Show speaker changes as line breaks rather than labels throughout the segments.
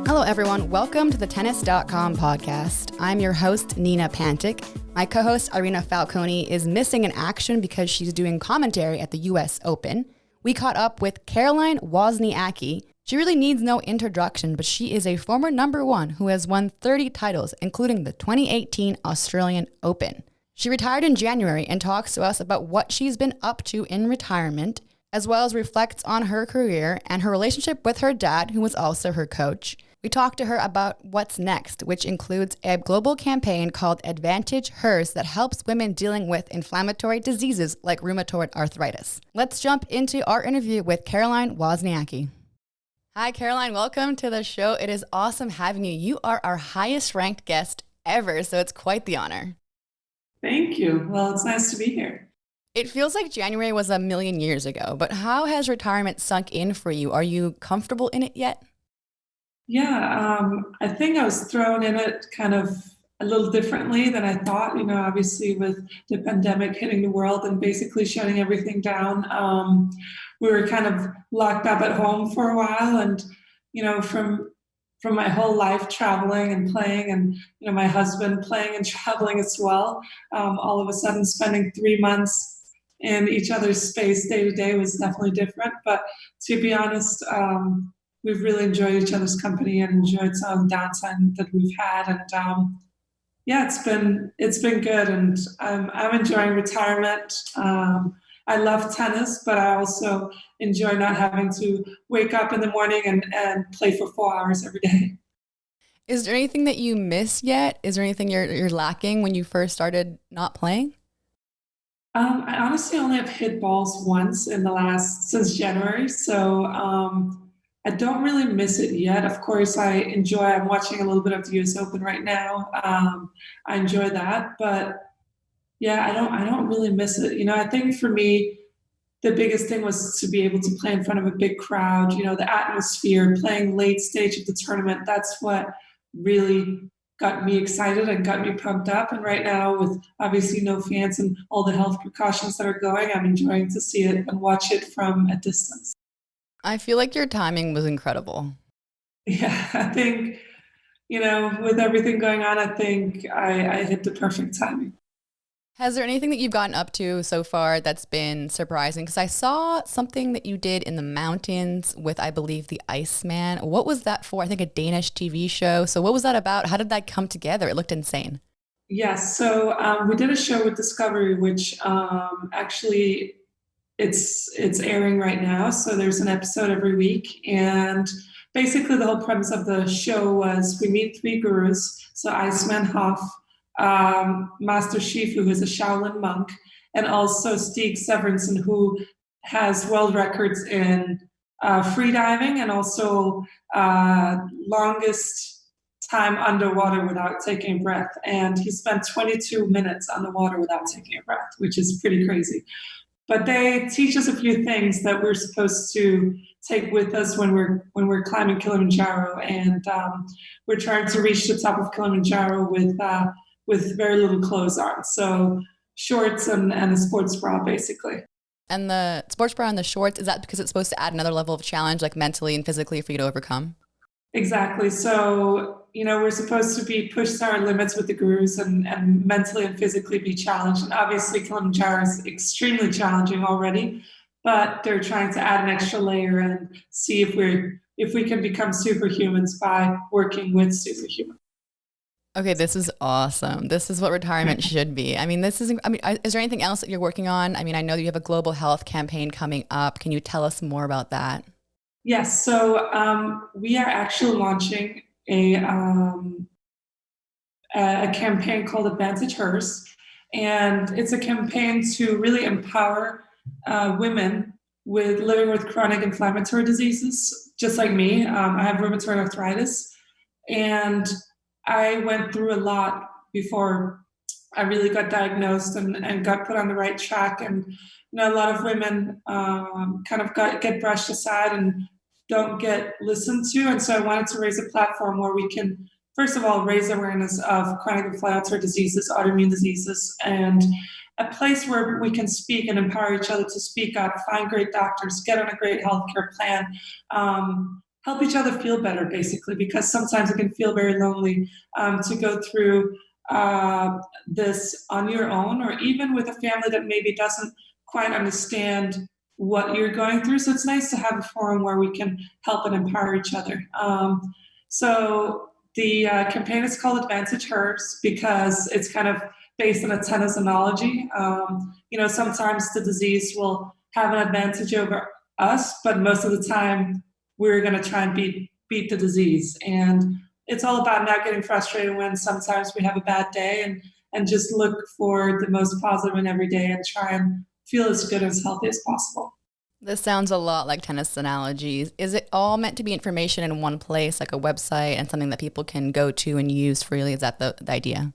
Hello, everyone. Welcome to the Tennis.com podcast. I'm your host, Nina Pantic. My co-host, Irina Falconi, is missing in action because she's doing commentary at the U.S. Open. We caught up with Caroline Wozniacki. She really needs no introduction, but she is a former number one who has won 30 titles, including the 2018 Australian Open. She retired in January and talks to us about what she's been up to in retirement, as well as reflects on her career and her relationship with her dad, who was also her coach. We talked to her about what's next, which includes a global campaign called Advantage Hers that helps women dealing with inflammatory diseases like rheumatoid arthritis. Let's jump into our interview with Caroline Wozniacki. Hi, Caroline. Welcome to the show. It is awesome having you. You are our highest ranked guest ever, so it's quite the honor.
Thank you. Well, it's nice to be here.
It feels like January was a million years ago, but how has retirement sunk in for you? Are you comfortable in it yet?
Yeah, I think I was thrown in it kind of a little differently than I thought, obviously with the pandemic hitting the world and basically shutting everything down. We were kind of locked up at home for a while and, from my whole life traveling and playing and, my husband playing and traveling as well, all of a sudden spending 3 months in each other's space day to day was definitely different. But to be honest, we've really enjoyed each other's company and enjoyed some of the downtime that we've had. And yeah, it's been good. And I'm enjoying retirement. I love tennis, but I also enjoy not having to wake up in the morning and play for 4 hours every day.
Is there anything that you miss yet? Is there anything you're lacking when you first started not playing?
I honestly only have hit balls once since January. So I don't really miss it yet. Of course, I'm watching a little bit of the US Open right now. I enjoy that, but yeah, I don't really miss it. I think for me, the biggest thing was to be able to play in front of a big crowd, the atmosphere, playing late stage of the tournament. That's what really got me excited and got me pumped up. And right now, with obviously no fans and all the health precautions that are going, I'm enjoying to see it and watch it from a distance.
I feel like your timing was incredible.
Yeah, I think, with everything going on, I think I hit the perfect timing.
Has there anything that you've gotten up to so far that's been surprising? Because I saw something that you did in the mountains with, I believe, the Iceman. What was that for? I think a Danish TV show. So what was that about? How did that come together? It looked insane.
Yes, so we did a show with Discovery, which actually it's airing right now. So there's an episode every week. And basically the whole premise of the show was we meet 3 gurus. So Iceman Hoff, Master Shifu, who is a Shaolin monk, and also Stig Severinsen, who has world records in freediving and also longest time underwater without taking a breath. And he spent 22 minutes underwater without taking a breath, which is pretty crazy. But they teach us a few things that we're supposed to take with us when we're climbing Kilimanjaro, and we're trying to reach the top of Kilimanjaro with very little clothes on, so shorts and a sports bra, basically.
And the sports bra and the shorts, is that because it's supposed to add another level of challenge, like mentally and physically, for you to overcome?
Exactly. So we're supposed to be pushed to our limits with the gurus and mentally and physically be challenged. And obviously Kilimanjaro is extremely challenging already, but they're trying to add an extra layer and see if we can become superhumans by working with superhumans.
Okay, this is awesome. This is what retirement should be. Is there anything else that you're working on? I know that you have a global health campaign coming up. Can you tell us more about that?
Yes. So we are actually launching a campaign called Advantage Hers. And it's a campaign to really empower women living with chronic inflammatory diseases, just like me. I have rheumatoid arthritis. And I went through a lot before I really got diagnosed and got put on the right track. And a lot of women kind of get brushed aside and don't get listened to. And so I wanted to raise a platform where we can, first of all, raise awareness of chronic inflammatory diseases, autoimmune diseases, and a place where we can speak and empower each other to speak up, find great doctors, get on a great healthcare plan, help each other feel better, basically, because sometimes it can feel very lonely to go through this on your own, or even with a family that maybe doesn't quite understand what you're going through. So it's nice to have a forum where we can help and empower each other. So the campaign is called Advantage Hers because it's kind of based on a tennis analogy. Sometimes the disease will have an advantage over us, but most of the time we're going to try and beat the disease. And it's all about not getting frustrated when sometimes we have a bad day, and just look for the most positive in every day and try and feel as good and as healthy as possible.
This sounds a lot like tennis analogies. Is it all meant to be information in one place, like a website and something that people can go to and use freely? Is that the idea?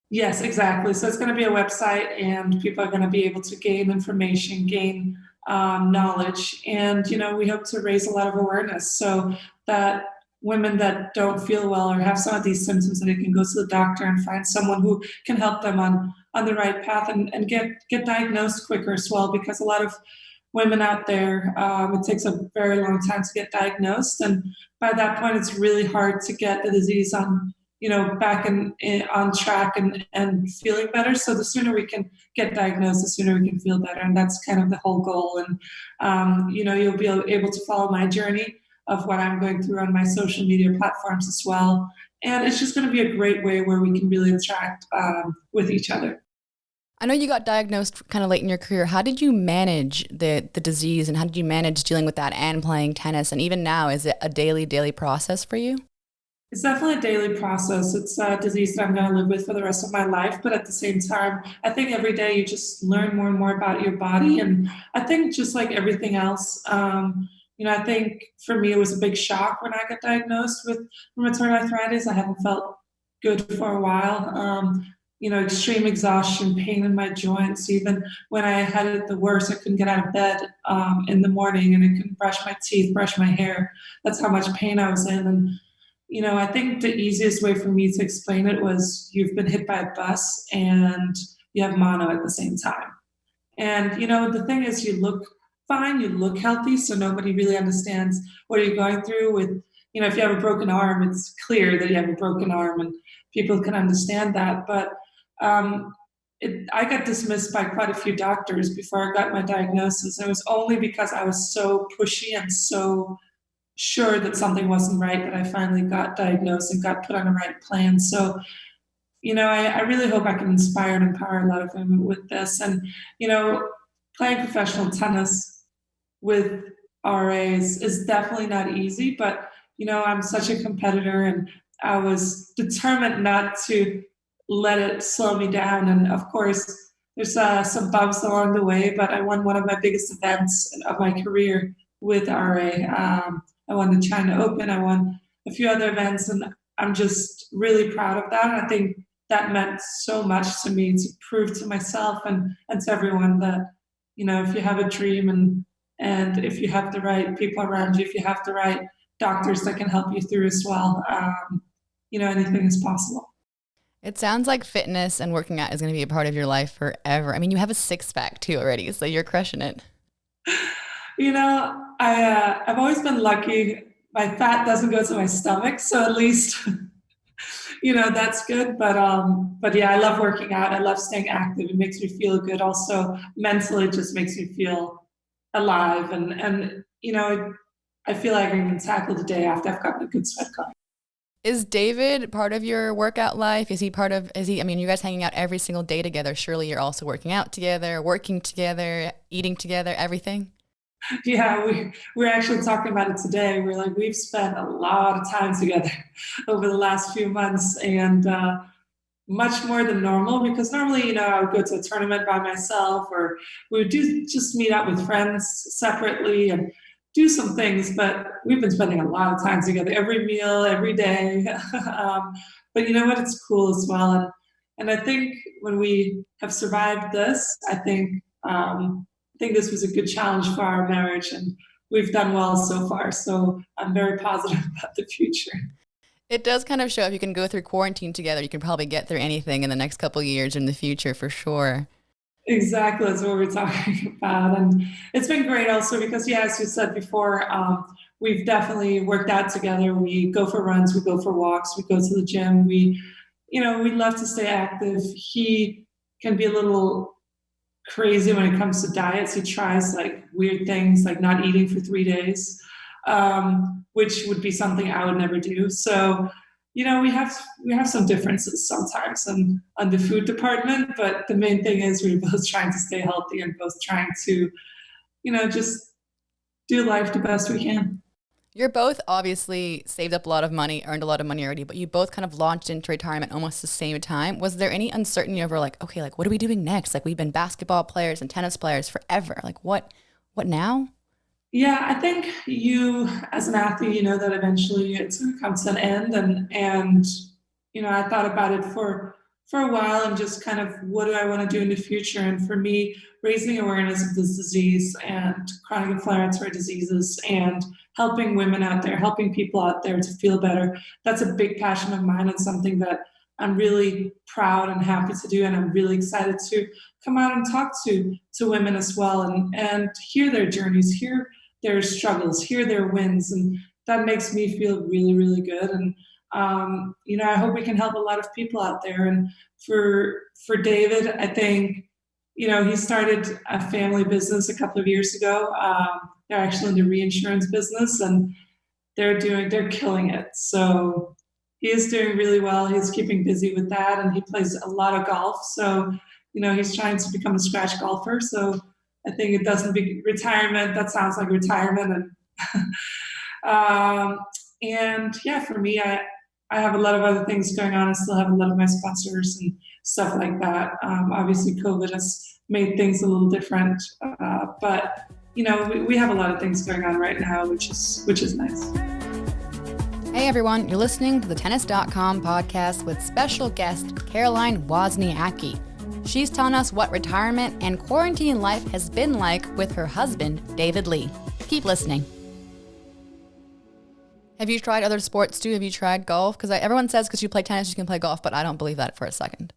Yes, exactly. So it's going to be a website, and people are going to be able to gain information, gain knowledge. And, we hope to raise a lot of awareness so that women that don't feel well or have some of these symptoms, that they can go to the doctor and find someone who can help them on the right path, and get diagnosed quicker as well, because a lot of women out there, it takes a very long time to get diagnosed. And by that point, it's really hard to get the disease on, back on track and feeling better. So the sooner we can get diagnosed, the sooner we can feel better. And that's kind of the whole goal. And, you'll be able to follow my journey of what I'm going through on my social media platforms as well. And it's just going to be a great way where we can really interact with each other.
I know you got diagnosed kind of late in your career. How did you manage the disease, and how did you manage dealing with that and playing tennis? And even now, is it a daily process for you?
It's definitely a daily process. It's a disease that I'm going to live with for the rest of my life. But at the same time, I think every day you just learn more and more about your body. And I think just like everything else, I think for me, it was a big shock when I got diagnosed with rheumatoid arthritis. I hadn't felt good for a while. Extreme exhaustion, pain in my joints. Even when I had it the worst, I couldn't get out of bed in the morning, and I couldn't brush my teeth, brush my hair. That's how much pain I was in. And, I think the easiest way for me to explain it was, you've been hit by a bus and you have mono at the same time. And, the thing is, you look fine, you look healthy, so nobody really understands what you're going through with, if you have a broken arm, it's clear that you have a broken arm and people can understand that. But I got dismissed by quite a few doctors before I got my diagnosis. And it was only because I was so pushy and so sure that something wasn't right that I finally got diagnosed and got put on the right plan. So, I really hope I can inspire and empower a lot of women with this. And, playing professional tennis with RAs is definitely not easy, but, I'm such a competitor, and I was determined not to let it slow me down. And of course, there's some bumps along the way, but I won one of my biggest events of my career with RA. I won the China Open. I won a few other events, and I'm just really proud of that. And I think that meant so much to me, to prove to myself and to everyone that, if you have a dream, and if you have the right people around you, if you have the right doctors that can help you through as well, anything is possible.
It sounds like fitness and working out is going to be a part of your life forever. I mean, you have a six-pack too already, so you're crushing it.
I've always been lucky. My fat doesn't go to my stomach, so at least, that's good. But yeah, I love working out. I love staying active. It makes me feel good. Also, mentally, it just makes me feel alive. And I feel like I can tackle the day after I've gotten a good sweat going.
Is David part of your workout life? I mean, you guys hanging out every single day together. Surely you're also working out together, working together, eating together, everything.
Yeah, we're actually talking about it today. We're like, we've spent a lot of time together over the last few months, and much more than normal, because normally, I would go to a tournament by myself, or we would just meet up with friends separately and do some things, but we've been spending a lot of time together, every meal, every day. But you know what? It's cool as well. And I think when we have survived this, I think this was a good challenge for our marriage, and we've done well so far. So I'm very positive about the future.
It does kind of show, if you can go through quarantine together, you can probably get through anything in the next couple of years in the future for sure.
Exactly, that's what we're talking about. And it's been great also because, yeah, as you said before, we've definitely worked out together. We go for runs, we go for walks, we go to the gym. We love to stay active. He can be a little crazy when it comes to diets. He tries like weird things, like not eating for 3 days, which would be something I would never do. So, we have some differences sometimes on the food department, but the main thing is we're both trying to stay healthy and both trying to, just do life the best we can.
You're both obviously saved up a lot of money, earned a lot of money already, but you both kind of launched into retirement almost the same time. Was there any uncertainty over like, okay, like what are we doing next? Like we've been basketball players and tennis players forever. Like what now?
Yeah, I think you, as an athlete, you know that eventually it's going to come to an end, and I thought about it for a while and just kind of what do I want to do in the future. And for me, raising awareness of this disease and chronic inflammatory diseases and helping women out there, helping people out there to feel better, that's a big passion of mine and something that I'm really proud and happy to do. And I'm really excited to come out and talk to women as well and hear their journeys, hear their struggles, hear their wins, and that makes me feel really, really good. And I hope we can help a lot of people out there. And for David, I think he started a family business a couple of years ago. They're actually in the reinsurance business, and they're killing it. So he is doing really well. He's keeping busy with that, and he plays a lot of golf. So he's trying to become a scratch golfer. So I think it doesn't be retirement. That sounds like retirement. And yeah, for me, I have a lot of other things going on. I still have a lot of my sponsors and stuff like that. Obviously, COVID has made things a little different, but we have a lot of things going on right now, which is nice.
Hey everyone, you're listening to the Tennis.com podcast with special guest Caroline Wozniacki. She's telling us what retirement and quarantine life has been like with her husband, David Lee. Keep listening. Have you tried other sports too? Have you tried golf? Because everyone says because you play tennis, you can play golf, but I don't believe that for a second.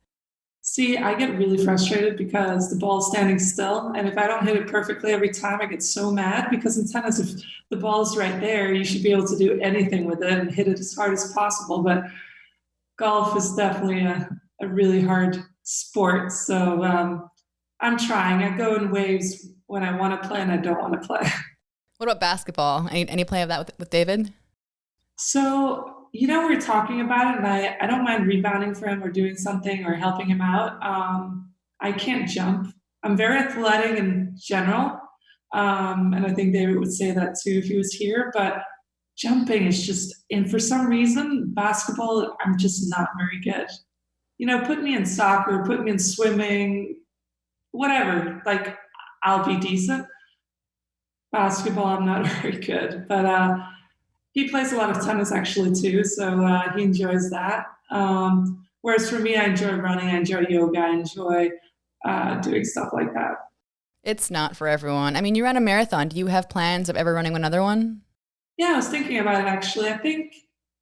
See, I get really frustrated because the ball's standing still. And if I don't hit it perfectly every time, I get so mad because in tennis, if the ball's right there, you should be able to do anything with it and hit it as hard as possible. But golf is definitely a really hard sport. So I'm trying. I go in waves when I want to play and I don't want to play.
What about basketball? Any play of that with David?
So, we're talking about it, and I don't mind rebounding for him or doing something or helping him out. I can't jump. I'm very athletic in general, and I think David would say that too if he was here. But jumping is just, and for some reason, basketball, I'm just not very good. Put me in soccer, put me in swimming, whatever. Like, I'll be decent. Basketball, I'm not very good, but he plays a lot of tennis actually too, so he enjoys that. Whereas for me, I enjoy running, I enjoy yoga, I enjoy doing stuff like that.
It's not for everyone. I mean, you ran a marathon. Do you have plans of ever running another one?
Yeah, I was thinking about it actually. I think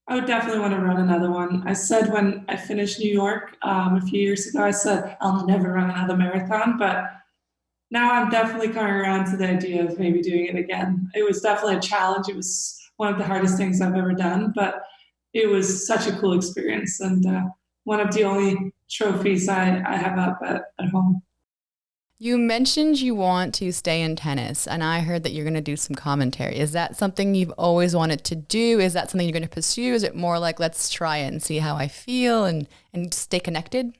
I would definitely want to run another one. I said when I finished New York a few years ago, I said I'll never run another marathon, but now I'm definitely coming around to the idea of maybe doing it again. It was definitely a challenge. It was one of the hardest things I've ever done, but it was such a cool experience and one of the only trophies I have up at home.
You mentioned you want to stay in tennis, and I heard that you're going to do some commentary. Is that something you've always wanted to do? Is that something you're going to pursue? Is it more like, let's try it and see how I feel and stay connected?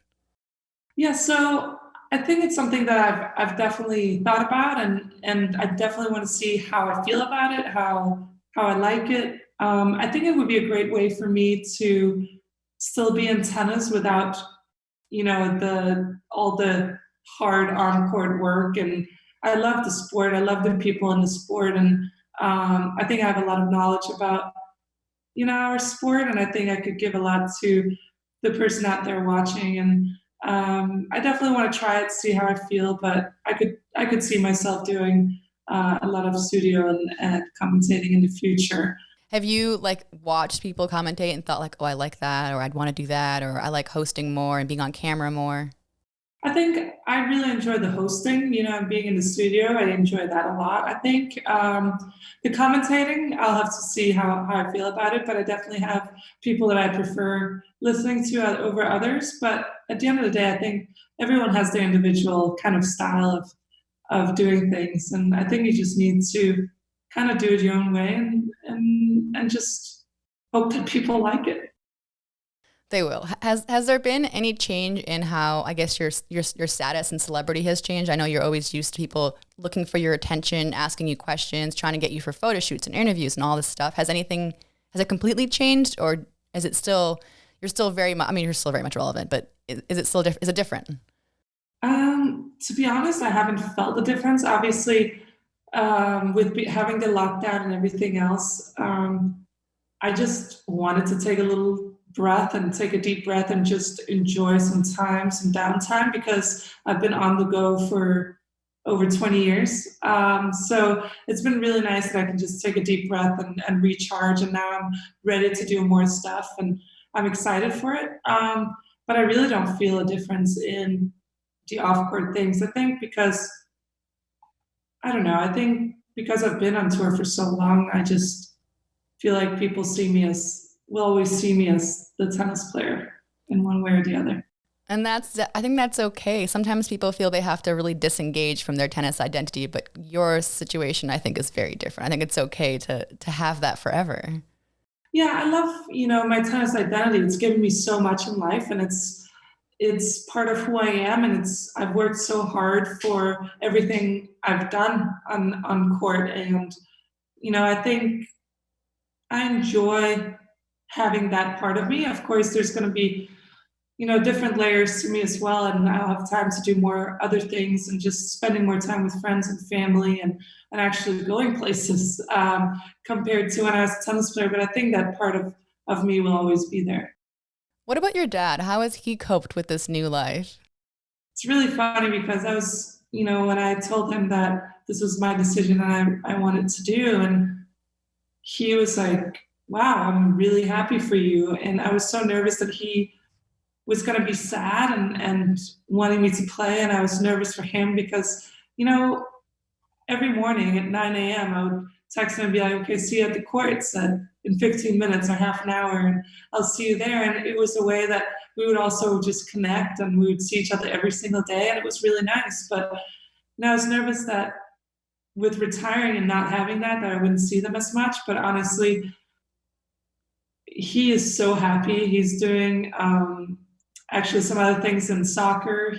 Yeah, so I think it's something that I've definitely thought about, and I definitely want to see how I feel about it, how I like it. I think it would be a great way for me to still be in tennis without, all the hard on-court work. And I love the sport. I love the people in the sport. And I think I have a lot of knowledge about, our sport. And I think I could give a lot to the person out there watching. And I definitely want to try it, see how I feel. But I could see myself doing a lot of studio and commentating in the future.
Have you watched people commentate and thought oh, I like that, or I'd want to do that, or I like hosting more and being on camera more?
I think I really enjoy the hosting, and being in the studio. I enjoy that a lot. I think the commentating, I'll have to see how I feel about it, but I definitely have people that I prefer listening to over others. But at the end of the day, I think everyone has their individual kind of style of doing things. And I think you just need to kind of do it your own way and just hope that people like it.
They will. Has there been any change in how, I guess, your status and celebrity has changed? I know you're always used to people looking for your attention, asking you questions, trying to get you for photo shoots and interviews and all this stuff. Has it completely changed, or is it still, you're still very much, I mean, you're still very much relevant, but is it still, is it different?
To be honest, I haven't felt the difference. Obviously, having the lockdown and everything else, I just wanted to take a little breath and take a deep breath and just enjoy some downtime, because I've been on the go for over 20 years. So it's been really nice that I can just take a deep breath and recharge. And now I'm ready to do more stuff, and I'm excited for it. But I really don't feel a difference in the off-court things. I think because, I don't know, I think because I've been on tour for so long, I just feel like people will always see me as the tennis player in one way or the other.
And I think that's okay. Sometimes people feel they have to really disengage from their tennis identity, but your situation, I think, is very different. I think it's okay to have that forever.
Yeah, I love, my tennis identity. It's given me so much in life, and it's part of who I am, and I've worked so hard for everything I've done on court, and I think I enjoy having that part of me. Of course, there's going to be different layers to me as well, and I'll have time to do more other things and just spending more time with friends and family and actually going places compared to when I was a tennis player. But I think that part of me will always be there.
What about your dad? How has he coped with this new life?
It's really funny because I was, when I told him that this was my decision and I wanted to do, and he was like, wow, I'm really happy for you. And I was so nervous that he was going to be sad and wanting me to play. And I was nervous for him because, every morning at 9 a.m., I would text him and be like, okay, see you at the courts in 15 minutes or half an hour, and I'll see you there. And it was a way that we would also just connect, and we would see each other every single day. And it was really nice. But I was nervous that with retiring and not having that I wouldn't see them as much. But honestly, he is so happy. He's doing actually some other things in soccer.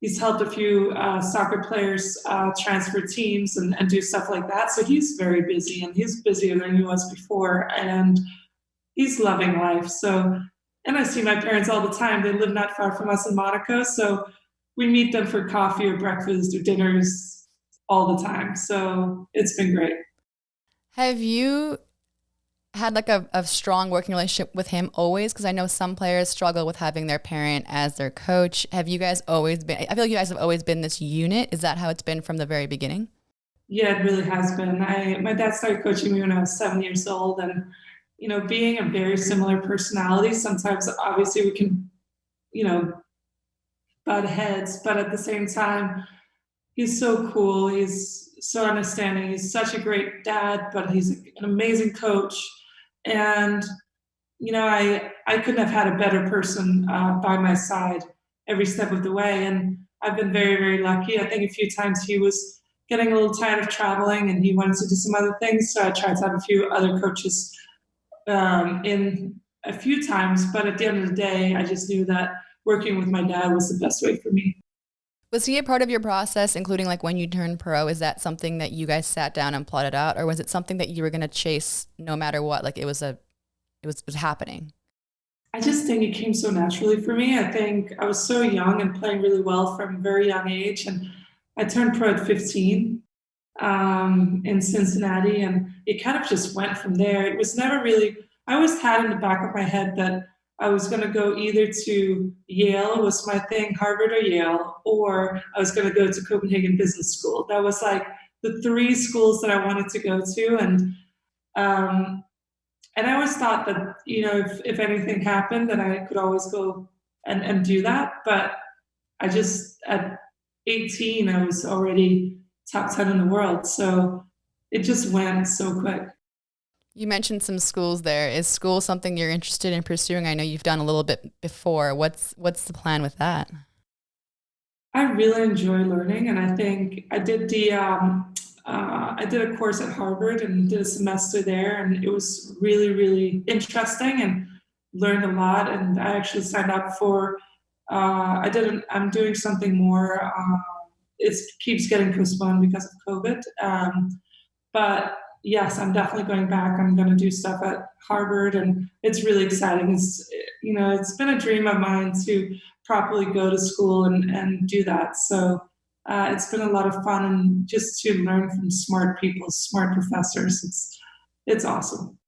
He's helped a few soccer players transfer teams and do stuff like that. So he's very busy, and he's busier than he was before, and he's loving life. So, and I see my parents all the time. They live not far from us in Monaco. So we meet them for coffee or breakfast or dinners all the time. So it's been great.
Have you had like a strong working relationship with him always? Because I know some players struggle with having their parent as their coach. Have you guys always been, I feel like you guys have always been this unit. Is that how it's been from the very beginning?
Yeah, it really has been. My dad started coaching me when I was 7 years old, and being a very similar personality, sometimes obviously we can, butt heads, but at the same time, he's so cool. He's so understanding. He's such a great dad, but he's an amazing coach. And, I couldn't have had a better person by my side every step of the way. And I've been very, very lucky. I think a few times he was getting a little tired of traveling and he wanted to do some other things. So I tried to have a few other coaches in a few times. But at the end of the day, I just knew that working with my dad was the best way for me.
Was he a part of your process, including like when you turned pro? Is that something that you guys sat down and plotted out, or was it something that you were going to chase no matter what? Like it was happening.
I just think it came so naturally for me. I think I was so young and playing really well from a very young age, and I turned pro at 15 in Cincinnati, and it kind of just went from there. It was never really. I always had in the back of my head that I was going to go either to Yale, was my thing, Harvard or Yale, or I was going to go to Copenhagen Business School. That was like the three schools that I wanted to go to. And I always thought that, if anything happened, then I could always go and do that. But I just, at 18, I was already top 10 in the world. So it just went so quick.
You mentioned some schools there. Is school something you're interested in pursuing? I know you've done a little bit before. What's the plan with that?
I really enjoy learning, and I think I did a course at Harvard and did a semester there, and it was really, really interesting and learned a lot. And I actually signed up for I'm doing something more. It keeps getting postponed because of COVID. But yes, I'm definitely going back. I'm going to do stuff at Harvard, and it's really exciting. It's been a dream of mine to properly go to school and do that. So it's been a lot of fun, and just to learn from smart people, smart professors. It's awesome.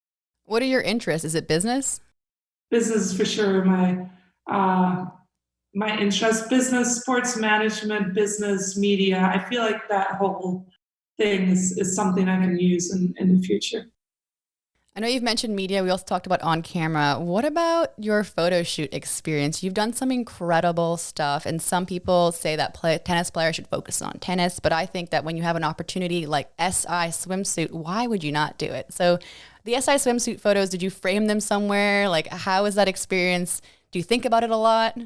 What are your interests? Is it business?
Business is for sure my interest. Business, sports management, business, media. I feel like that whole thing is something I can use in the future.
I know you've mentioned media. We also talked about on camera. What about your photo shoot experience? You've done some incredible stuff, and some people say that tennis players should focus on tennis, but I think that when you have an opportunity like SI Swimsuit, why would you not do it? So the SI Swimsuit photos, did you frame them somewhere? Like, how was that experience? Do you think about it a lot?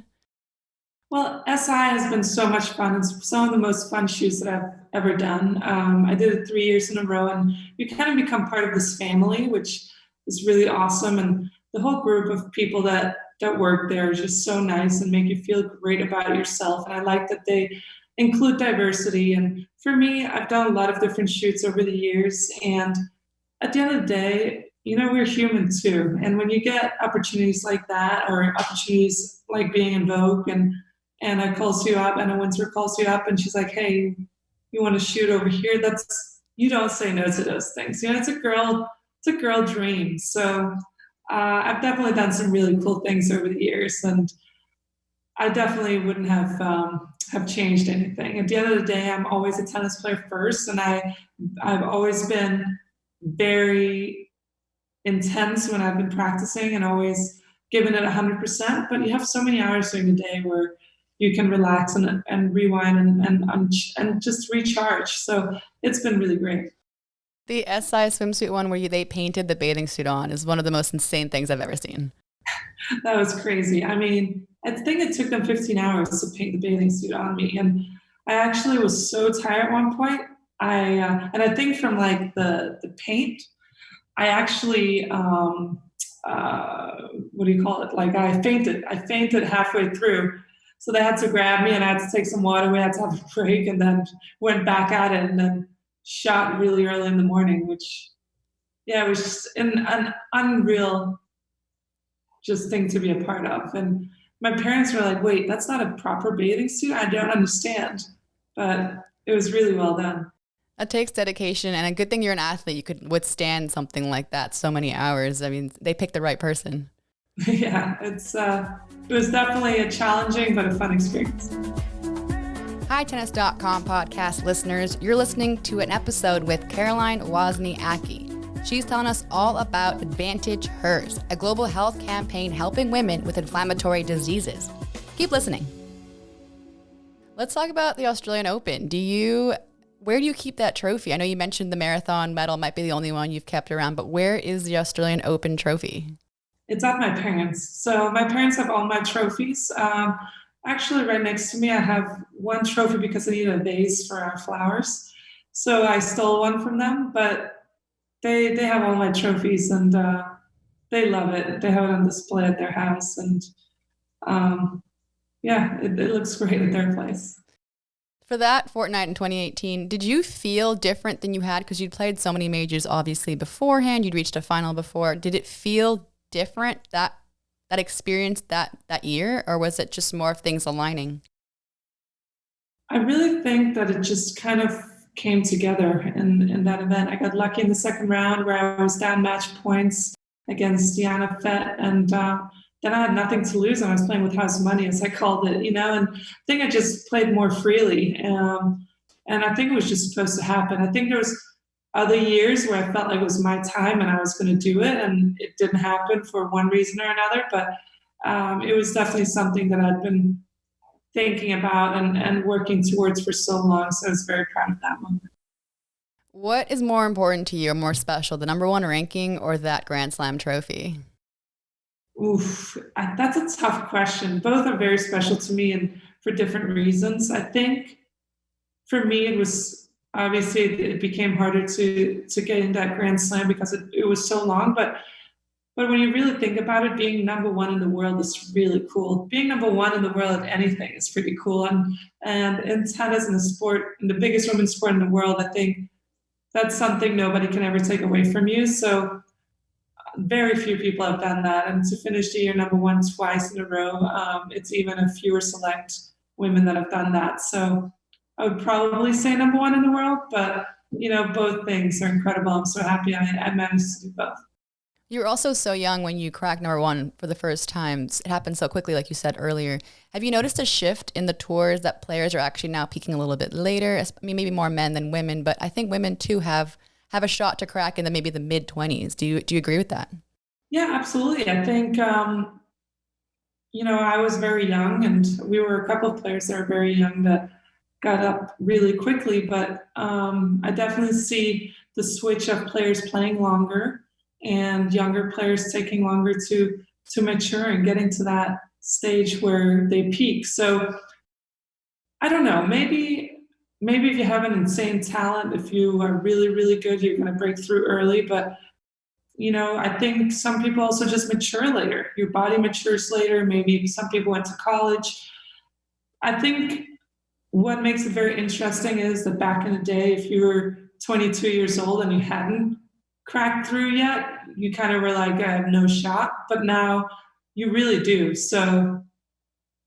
Well, SI has been so much fun. It's some of the most fun shoots that I've ever done. I did it 3 years in a row, and you kind of become part of this family, which is really awesome. And the whole group of people that work there is just so nice and make you feel great about yourself. And I like that they include diversity. And for me, I've done a lot of different shoots over the years. And at the end of the day, we're human too. And when you get opportunities like that, or opportunities like being in Vogue, and Anna calls you up, Anna Wintour calls you up, and she's like, "Hey, you want to shoot over here?" You don't say no to those things. It's a girl dream. So I've definitely done some really cool things over the years, and I definitely wouldn't have changed anything. At the end of the day, I'm always a tennis player first, and I've always been very intense when I've been practicing and always given it 100%. But you have so many hours during the day where you can relax and rewind and just recharge. So it's been really great.
The SI Swimsuit one where they painted the bathing suit on is one of the most insane things I've ever seen.
That was crazy. I mean, I think it took them 15 hours to paint the bathing suit on me. And I actually was so tired at one point. And I think from like the paint, I actually, what do you call it? Like I fainted halfway through. So they had to grab me, and I had to take some water. We had to have a break, and then went back at it, and then shot really early in the morning, which, it was just an unreal just thing to be a part of. And my parents were like, "Wait, that's not a proper bathing suit? I don't understand." But it was really well done.
That takes dedication, and a good thing you're an athlete. You could withstand something like that so many hours. I mean, they picked the right person.
Yeah, it was definitely a challenging but a fun experience.
Hi, Tennis.com podcast listeners. You're listening to an episode with Caroline Wozniacki. She's telling us all about Advantage Hers, a global health campaign helping women with inflammatory diseases. Keep listening. Let's talk about the Australian Open. Where do you keep that trophy? I know you mentioned the marathon medal might be the only one you've kept around, but where is the Australian Open trophy?
It's at my parents. So my parents have all my trophies. Actually, right next to me, I have one trophy because I need a vase for our flowers. So I stole one from them, but they have all my trophies, and they love it. They have it on display at their house, and it looks great at their place.
For that fortnight in 2018, did you feel different than you had? Because you'd played so many majors, obviously, beforehand. You'd reached a final before. Did it feel different, that experience that year, or was it just more of things aligning?
I really think that it just kind of came together in that event. I got lucky in the second round where I was down match points against Diana Fett, and then I had nothing to lose, and I was playing with house money, as I called it, and I think I just played more freely, and I think it was just supposed to happen. I think there was other years where I felt like it was my time and I was going to do it, and it didn't happen for one reason or another, but it was definitely something that I'd been thinking about and working towards for so long. So I was very proud of that moment.
What is more important to you or more special, the number one ranking or that Grand Slam trophy?
Oof, that's a tough question. Both are very special to me and for different reasons. I think for me, it was obviously it became harder to get in that Grand Slam because it was so long. But when you really think about it, being number one in the world is really cool. Being number one in the world at anything is pretty cool. And in tennis, in the sport, in the biggest women's sport in the world, I think that's something nobody can ever take away from you. So very few people have done that. And to finish the year number one twice in a row, it's even a fewer select women that have done that. So I would probably say number one in the world, but both things are incredible. I'm so happy I managed to do both.
You were also so young when you cracked number one for the first time. It happened so quickly, like you said earlier. Have you noticed a shift in the tours that players are actually now peaking a little bit later? I mean, maybe more men than women, but I think women too have a shot to crack in maybe the mid-20s. Do you agree with that?
Yeah, absolutely. I think, I was very young, and we were a couple of players that were very young that got up really quickly. But I definitely see the switch of players playing longer and younger players taking longer to mature and getting to that stage where they peak. So I don't know, maybe if you have an insane talent, if you are really, really good, you're going to break through early. But I think some people also just mature later. Your body matures later. Maybe some people went to college. I think what makes it very interesting is that back in the day, if you were 22 years old and you hadn't cracked through yet, you kind of were like, I have no shot. But now you really do. So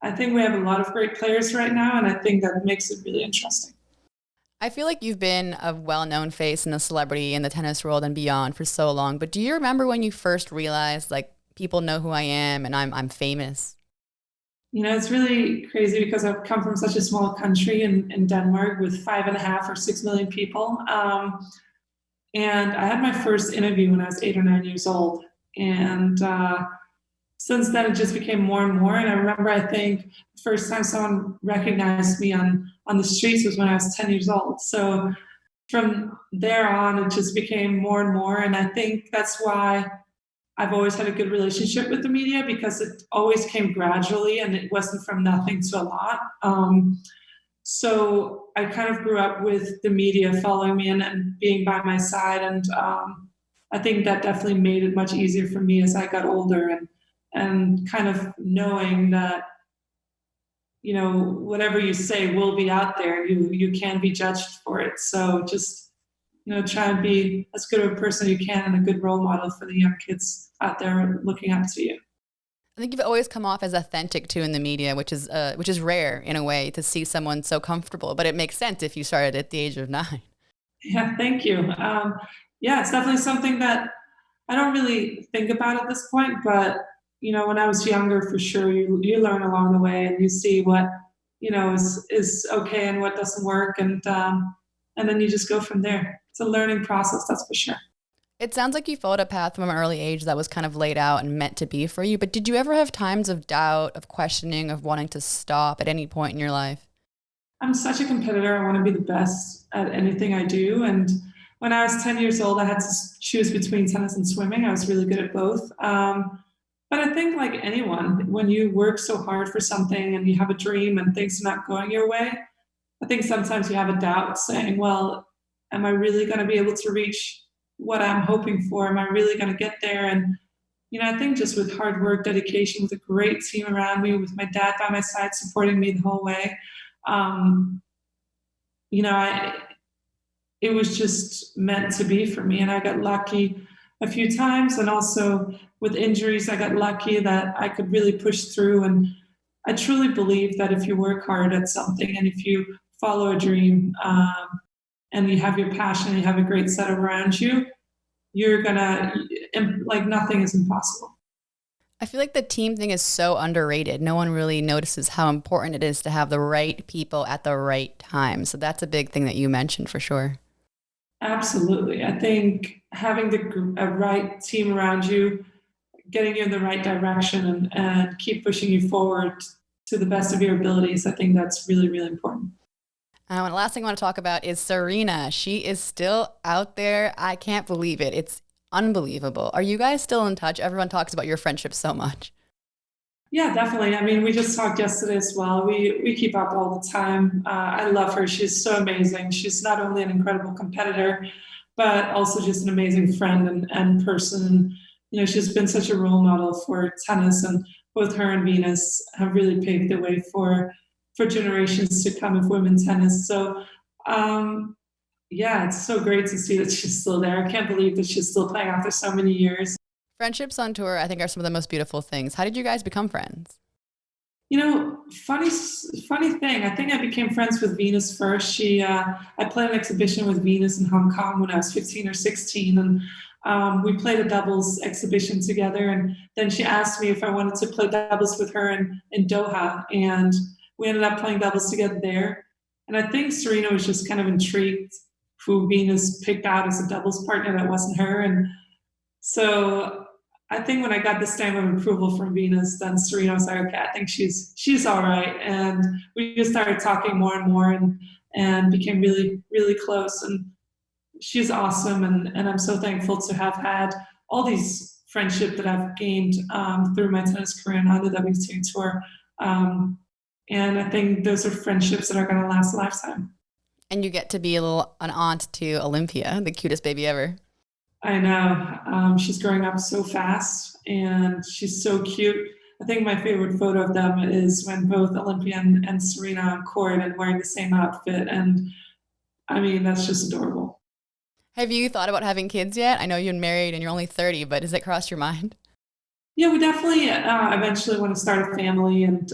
I think we have a lot of great players right now, and I think that makes it really interesting.
I feel like you've been a well-known face and a celebrity in the tennis world and beyond for so long, but do you remember when you first realized, like, people know who I am and I'm famous?
It's really crazy because I've come from such a small country in Denmark with 5.5 or 6 million people. And I had my first interview when I was 8 or 9 years old. And since then, it just became more and more. And I remember, I think, the first time someone recognized me on the streets was when I was 10 years old. So from there on, it just became more and more. And I think that's why I've always had a good relationship with the media, because it always came gradually and it wasn't from nothing to a lot. So I kind of grew up with the media following me and being by my side. And I think that definitely made it much easier for me as I got older, and kind of knowing that, whatever you say will be out there. You can be judged for it. So just, try and be as good of a person you can and a good role model for the young kids out there looking up to you.
I think you've always come off as authentic too in the media, which is rare in a way to see someone so comfortable. But it makes sense if you started at the age of 9.
Yeah, thank you. Yeah, it's definitely something that I don't really think about at this point. But when I was younger, for sure, you learn along the way and you see what is okay and what doesn't work, and then you just go from there. It's a learning process, that's for sure.
It sounds like you followed a path from an early age that was kind of laid out and meant to be for you. But did you ever have times of doubt, of questioning, of wanting to stop at any point in your life?
I'm such a competitor. I want to be the best at anything I do. And when I was 10 years old, I had to choose between tennis and swimming. I was really good at both. But I think, like anyone, when you work so hard for something and you have a dream and things are not going your way, I think sometimes you have a doubt saying, well, am I really going to be able to reach what I'm hoping for? Am I really going to get there? And, I think just with hard work, dedication, with a great team around me, with my dad by my side supporting me the whole way, it was just meant to be for me. And I got lucky a few times. And also with injuries, I got lucky that I could really push through. And I truly believe that if you work hard at something and if you follow a dream, and you have your passion, you have a great setup around you, you're gonna, like, nothing is impossible.
I feel like the team thing is so underrated. No one really notices how important it is to have the right people at the right time. So that's a big thing that you mentioned for sure.
Absolutely. I think having a right team around you, getting you in the right direction and keep pushing you forward, to the best of your abilities. I think that's really, really important.
And the last thing I want to talk about is Serena. She is still out there. I can't believe it. It's unbelievable. Are you guys still in touch? Everyone talks about your friendship so much.
Yeah, definitely. I mean, we just talked yesterday as well. We keep up all the time. I love her. She's so amazing. She's not only an incredible competitor, but also just an amazing friend and person. You know, she's been such a role model for tennis, and both her and Venus have really paved the way for generations to come of women's tennis. So, yeah, it's so great to see that she's still there. I can't believe that she's still playing after so many years.
Friendships on tour, I think, are some of the most beautiful things. How did you guys become friends?
You know, funny thing. I think I became friends with Venus first. I played an exhibition with Venus in Hong Kong when I was 15 or 16, and we played a doubles exhibition together. And then she asked me if I wanted to play doubles with her in Doha, and we ended up playing doubles together there. And I think Serena was just kind of intrigued who Venus picked out as a doubles partner that wasn't her, and so I think when I got the stamp of approval from Venus, then Serena was like, okay, I think she's all right. And we just started talking more and more and became really, really close. And she's awesome. And I'm so thankful to have had all these friendships that I've gained through my tennis career and on the WTA Tour. And I think those are friendships that are going to last a lifetime.
And you get to be an aunt to Olympia, the cutest baby ever.
I know. She's growing up so fast and she's so cute. I think my favorite photo of them is when both Olympia and Serena on court and wearing the same outfit. And I mean, that's just adorable.
Have you thought about having kids yet? I know you're married and you're only 30, but has it crossed your mind?
Yeah, we definitely eventually want to start a family and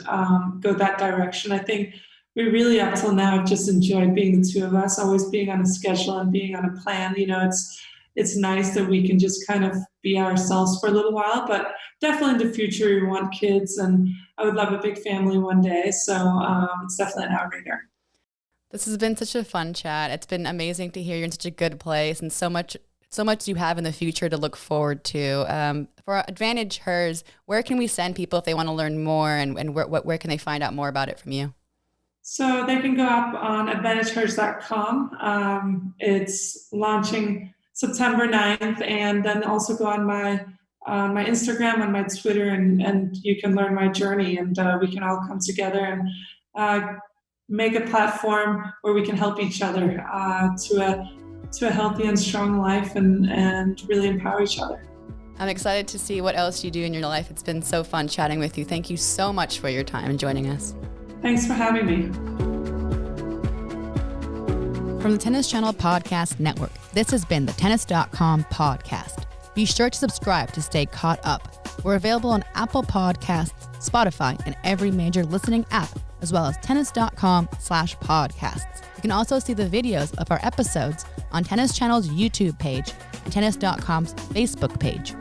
go that direction. I think we really, up till now, have just enjoyed being the two of us, always being on a schedule and being on a plan. You know, it's nice that we can just kind of be ourselves for a little while, but definitely in the future, we want kids, and I would love a big family one day. So it's definitely an outrigger.
This has been such a fun chat. It's been amazing to hear you're in such a good place and so much you have in the future to look forward to. For Advantage Hers, where can we send people if they want to learn more, and where can they find out more about it from you?
So they can go up on advantagehers.com. It's launching September 9th, and then also go on my Instagram and my Twitter, and you can learn my journey, and we can all come together and make a platform where we can help each other to a healthy and strong life and really empower each other.
I'm excited to see what else you do in your life. It's been so fun chatting with you. Thank you so much for your time and joining us.
Thanks for having me.
From the Tennis Channel Podcast Network, this has been the Tennis.com podcast. Be sure to subscribe to stay caught up. We're available on Apple Podcasts, Spotify, and every major listening app, as well as tennis.com/podcasts. You can also see the videos of our episodes on Tennis Channel's YouTube page and Tennis.com's Facebook page.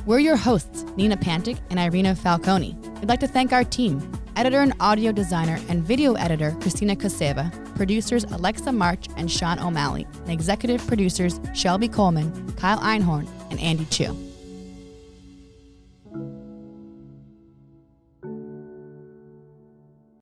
We're your hosts, Nina Pantic and Irina Falconi. We'd like to thank our team, editor and audio designer and video editor Christina Koseva, producers Alexa March and Sean O'Malley, and executive producers Shelby Coleman, Kyle Einhorn, and Andy Chu.